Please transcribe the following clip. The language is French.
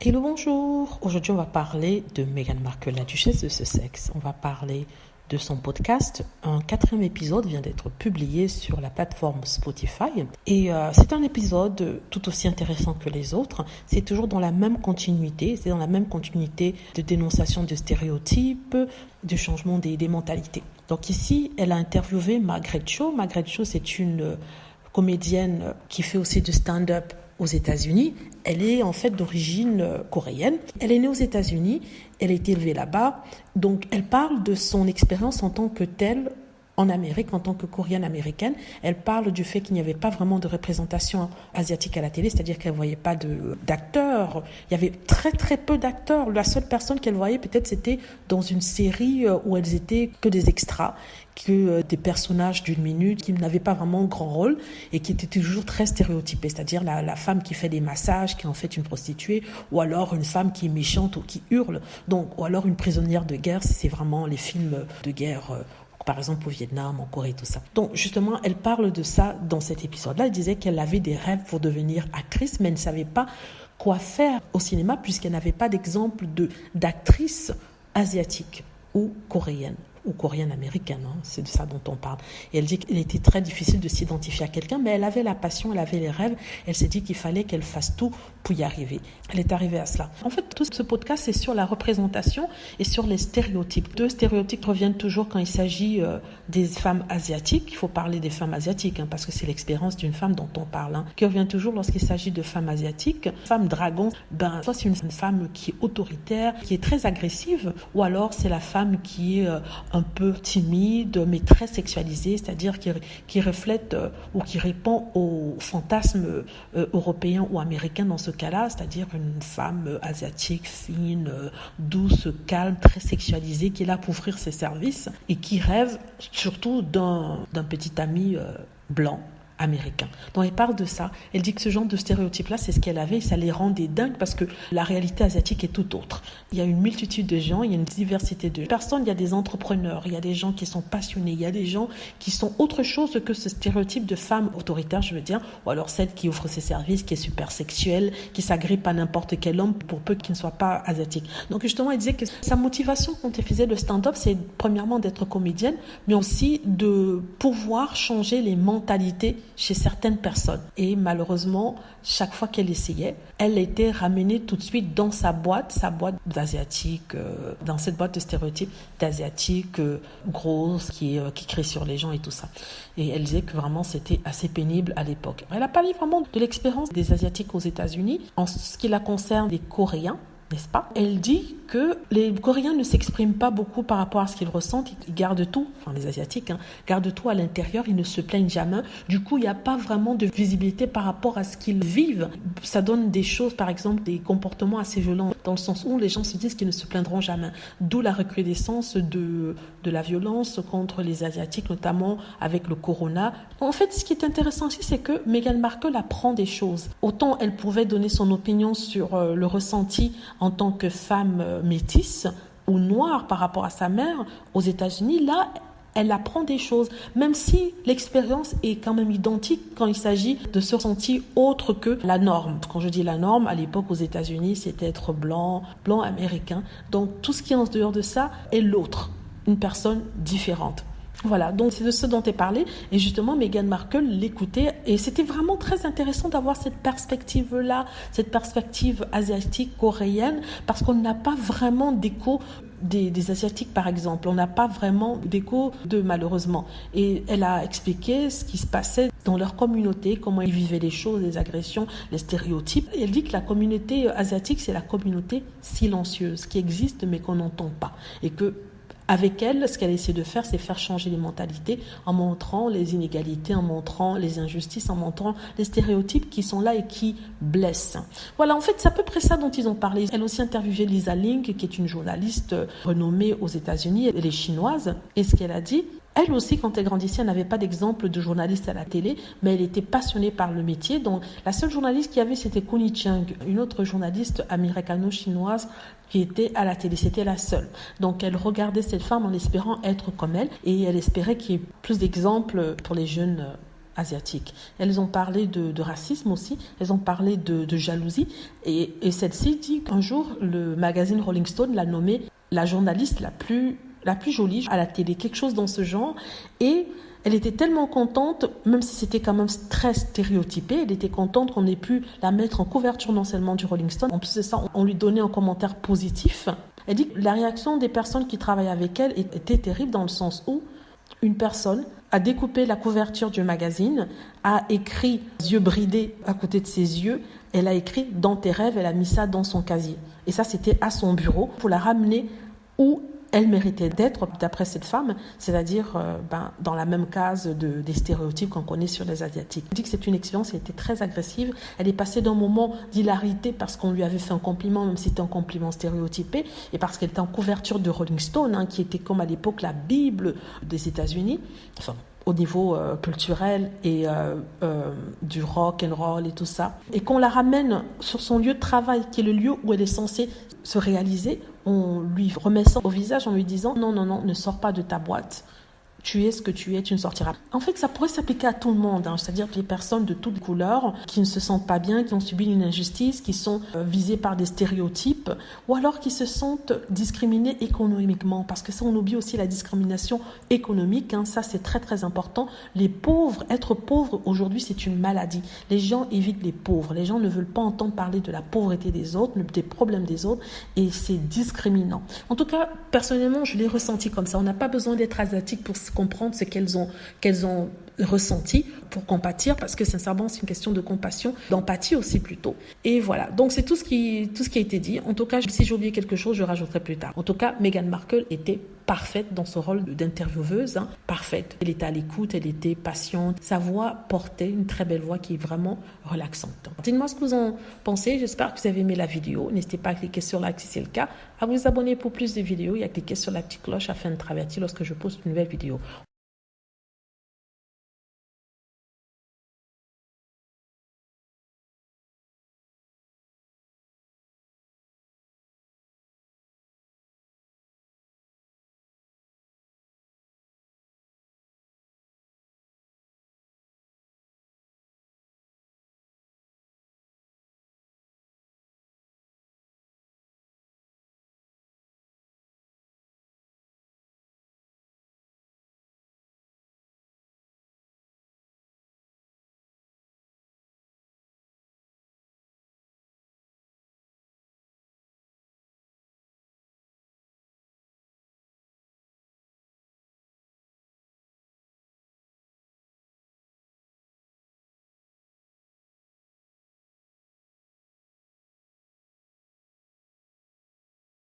Hello, bonjour. Aujourd'hui, on va parler de Meghan Markle, la duchesse de Sussex. On va parler de son podcast. Un 4e épisode vient d'être publié sur la plateforme Spotify. Et c'est un épisode tout aussi intéressant que les autres. C'est toujours dans la même continuité. C'est dans la même continuité de dénonciation de stéréotypes, de changement des mentalités. Donc ici, elle a interviewé Margaret Cho. Margaret Cho, c'est une comédienne qui fait aussi du stand-up aux États-Unis. Elle est en fait d'origine coréenne. Elle est née aux États-Unis, elle a été élevée là-bas. Donc elle parle de son expérience en tant que telle en Amérique, en tant que coréenne américaine. Elle parle du fait qu'il n'y avait pas vraiment de représentation asiatique à la télé, c'est-à-dire qu'elle ne voyait pas d'acteurs. Il y avait très très peu d'acteurs. La seule personne qu'elle voyait peut-être c'était dans une série où elles étaient que des extras, que des personnages d'une minute qui n'avaient pas vraiment grand rôle et qui étaient toujours très stéréotypés, c'est-à-dire la femme qui fait des massages, qui est en fait une prostituée, ou alors une femme qui est méchante ou qui hurle, donc, ou alors une prisonnière de guerre, si c'est vraiment les films de guerre par exemple au Vietnam, en Corée, tout ça. Donc justement, elle parle de ça dans cet épisode-là. Elle disait qu'elle avait des rêves pour devenir actrice, mais elle ne savait pas quoi faire au cinéma puisqu'elle n'avait pas d'exemple d'actrice asiatique ou coréenne américaine, c'est de ça dont on parle. Et elle dit qu'il était très difficile de s'identifier à quelqu'un, mais elle avait la passion, elle avait les rêves, elle s'est dit qu'il fallait qu'elle fasse tout pour y arriver. Elle est arrivée à cela. En fait, tout ce podcast, c'est sur la représentation et sur les stéréotypes. Deux stéréotypes reviennent toujours quand il s'agit des femmes asiatiques. Il faut parler des femmes asiatiques, parce que c'est l'expérience d'une femme dont on parle, qui revient toujours lorsqu'il s'agit de femmes asiatiques. Femme dragon, soit c'est une femme qui est autoritaire, qui est très agressive, ou alors c'est la femme qui est un peu timide, mais très sexualisée, c'est-à-dire qui reflète ou qui répond aux fantasmes européens ou américains dans ce cas-là, c'est-à-dire une femme asiatique, fine, douce, calme, très sexualisée, qui est là pour offrir ses services et qui rêve surtout d'un petit ami blanc américain. Donc elle parle de ça. Elle dit que ce genre de stéréotype-là, c'est ce qu'elle avait et ça les rendait dingues parce que la réalité asiatique est tout autre. Il y a une multitude de gens, il y a une diversité de personnes, il y a des entrepreneurs, il y a des gens qui sont passionnés, il y a des gens qui sont autre chose que ce stéréotype de femme autoritaire, je veux dire, ou alors celle qui offre ses services, qui est super sexuelle, qui s'agrippe à n'importe quel homme pour peu qu'il ne soit pas asiatique. Donc justement, elle disait que sa motivation quand elle faisait le stand-up, c'est premièrement d'être comédienne, mais aussi de pouvoir changer les mentalités chez certaines personnes. Et malheureusement, chaque fois qu'elle essayait, elle était ramenée tout de suite dans sa boîte d'asiatique, dans cette boîte de stéréotypes d'asiatique grosse qui crie sur les gens et tout ça. Et elle disait que vraiment c'était assez pénible à l'époque. Elle a parlé vraiment de l'expérience des Asiatiques aux États-Unis en ce qui la concerne des Coréens, n'est-ce pas? Elle dit que les Coréens ne s'expriment pas beaucoup par rapport à ce qu'ils ressentent. Ils gardent tout, les Asiatiques, gardent tout à l'intérieur, ils ne se plaignent jamais. Du coup, il n'y a pas vraiment de visibilité par rapport à ce qu'ils vivent. Ça donne des choses, par exemple, des comportements assez violents, dans le sens où les gens se disent qu'ils ne se plaindront jamais. D'où la recrudescence de la violence contre les Asiatiques, notamment avec le corona. En fait, ce qui est intéressant aussi, c'est que Meghan Markle apprend des choses. Autant elle pouvait donner son opinion sur le ressenti en tant que femme métisse ou noire par rapport à sa mère aux États-Unis, là, elle apprend des choses, même si l'expérience est quand même identique quand il s'agit de se sentir autre que la norme. Quand je dis la norme, à l'époque aux États-Unis, c'était être blanc américain. Donc tout ce qui est en dehors de ça est l'autre, une personne différente. Voilà, donc c'est de ce dont elle parlait et justement Meghan Markle l'écoutait et c'était vraiment très intéressant d'avoir cette perspective-là, cette perspective asiatique coréenne parce qu'on n'a pas vraiment d'écho des Asiatiques par exemple, on n'a pas vraiment d'écho d'eux malheureusement et elle a expliqué ce qui se passait dans leur communauté, comment ils vivaient les choses, les agressions, les stéréotypes. Et elle dit que la communauté asiatique c'est la communauté silencieuse qui existe mais qu'on n'entend pas et que avec elle, ce qu'elle essaie de faire, c'est faire changer les mentalités en montrant les inégalités, en montrant les injustices, en montrant les stéréotypes qui sont là et qui blessent. Voilà, en fait, c'est à peu près ça dont ils ont parlé. Elle a aussi interviewé Lisa Ling, qui est une journaliste renommée aux États-Unis, elle est chinoise. Et ce qu'elle a dit, elle aussi, quand elle grandissait, elle n'avait pas d'exemple de journaliste à la télé, mais elle était passionnée par le métier. Donc, la seule journaliste qu'il y avait, c'était Connie Chiang, une autre journaliste américano-chinoise qui était à la télé. C'était la seule. Donc, elle regardait cette femme en espérant être comme elle et elle espérait qu'il y ait plus d'exemples pour les jeunes asiatiques. Elles ont parlé de racisme aussi, elles ont parlé de jalousie. Et celle-ci dit qu'un jour, le magazine Rolling Stone l'a nommée la journaliste la plus jolie à la télé, quelque chose dans ce genre. Et elle était tellement contente, même si c'était quand même très stéréotypé, elle était contente qu'on ait pu la mettre en couverture non seulement du Rolling Stone, en plus de ça, on lui donnait un commentaire positif. Elle dit que la réaction des personnes qui travaillaient avec elle était terrible dans le sens où une personne a découpé la couverture du magazine, a écrit yeux bridés à côté de ses yeux, elle a écrit dans tes rêves, elle a mis ça dans son casier. Et ça, c'était à son bureau pour la ramener où elle méritait d'être, d'après cette femme, c'est-à-dire dans la même case des stéréotypes qu'on connaît sur les Asiatiques. Elle dit que c'est une expérience qui était très agressive. Elle est passée d'un moment d'hilarité parce qu'on lui avait fait un compliment, même si c'était un compliment stéréotypé, et parce qu'elle était en couverture de Rolling Stone, qui était comme à l'époque la Bible des États-Unis, enfin, au niveau culturel et du rock and roll et tout ça. Et qu'on la ramène sur son lieu de travail, qui est le lieu où elle est censée se réaliser, on lui remet ça au visage en lui disant non, ne sors pas de ta boîte. Tu es ce que tu es, tu ne sortiras. En fait, ça pourrait s'appliquer à tout le monde, c'est-à-dire les personnes de toutes couleurs qui ne se sentent pas bien, qui ont subi une injustice, qui sont visées par des stéréotypes, ou alors qui se sentent discriminées économiquement, parce que ça, on oublie aussi la discrimination économique, ça c'est très très important. Les pauvres, être pauvre aujourd'hui, c'est une maladie. Les gens évitent les pauvres, les gens ne veulent pas entendre parler de la pauvreté des autres, des problèmes des autres, et c'est discriminant. En tout cas, personnellement, je l'ai ressenti comme ça. On n'a pas besoin d'être asiatique pour comprendre ce qu'elles ont ressenti pour compatir, parce que sincèrement c'est une question de compassion, d'empathie aussi plutôt. Et voilà, donc c'est tout ce qui a été dit. En tout cas, si j'ai oublié quelque chose, je rajouterai plus tard. En tout cas, Meghan Markle était parfaite dans ce rôle d'intervieweuse, parfaite. Elle était à l'écoute, elle était patiente. Sa voix portait une très belle voix qui est vraiment relaxante. Dites-moi ce que vous en pensez. J'espère que vous avez aimé la vidéo. N'hésitez pas à cliquer sur like si c'est le cas, à vous abonner pour plus de vidéos et à cliquer sur la petite cloche afin de être averti lorsque je poste une nouvelle vidéo.